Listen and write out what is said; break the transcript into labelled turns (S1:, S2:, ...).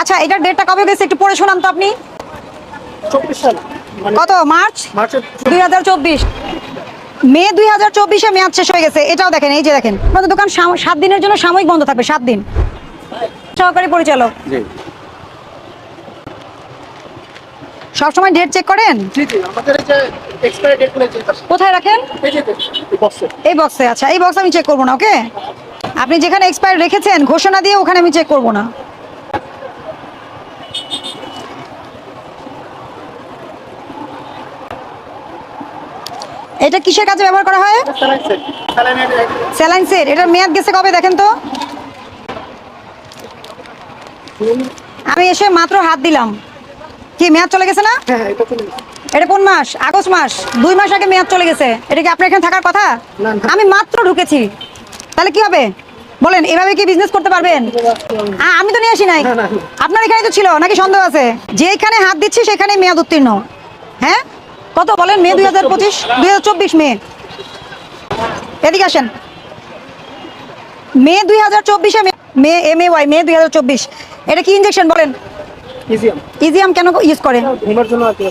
S1: আচ্ছা, এটার ডেটটা কবে গেছে একটু পড়ে শোনান তো আপনি।
S2: 24 সাল
S1: কত মার্চ
S2: মার্চের
S1: 2024, মে 2024-এ মেয়াদ শেষ হয়ে গেছে। এটাও দেখেন, এই যে দেখেন, আমাদের দোকান 7 দিনের জন্য সাময়িক বন্ধ থাকবে, 7 দিন। সহকারী পরিচালক
S2: জি
S1: সবসময় ডেট চেক করেন?
S2: জি জি আমাদের এই যে এক্সপায়ারি ডেট গুলো চেক আছে
S1: কোথায় রাখেন?
S2: এই যে বক্সে।
S1: এই বক্সে। আচ্ছা, এই বক্স আমি চেক করবো না, ওকে? আপনি যেখানে এক্সপায়ার রেখেছেন ঘোষণা দিয়ে ওখানে আমি চেক করবো না। এটা কিসের কাজে ব্যবহার করা হয়? Saline set. এটার মেয়াদ গেছে কবে দেখেন তো। আমি এসে মাত্র হাত দিলাম, কি মেয়াদ চলে গেছে না?
S2: হ্যাঁ এটা চলে গেছে।
S1: এটা কোন মাস? আগস্ট মাস, 2 মাস আগে মেয়াদ চলে গেছে। এটা কি আপনার এখানে থাকার কথা?
S2: না, না।
S1: আমি মাত্র ঢুকেছি, তাহলে কি হবে বলেন? এভাবে কি বিজনেস করতে পারবেন? আমি তো নিয়ে আসি নাই,
S2: না, না।
S1: আপনার এখানে তো ছিল নাকি সন্দেহ আছে? যেখানে হাত দিচ্ছি সেখানে মেয়াদ উত্তীর্ণ। হ্যাঁ, কত বলেন? মে 2025, 2024 মে। এদিকে আসেন। মে 2024-এ মে MAY মে 2024। এটা কি ইনজেকশন বলেন?
S2: ইজিয়াম
S1: ইজিয়াম কেন ইউজ করে?
S2: ঘুমের জন্য আর কি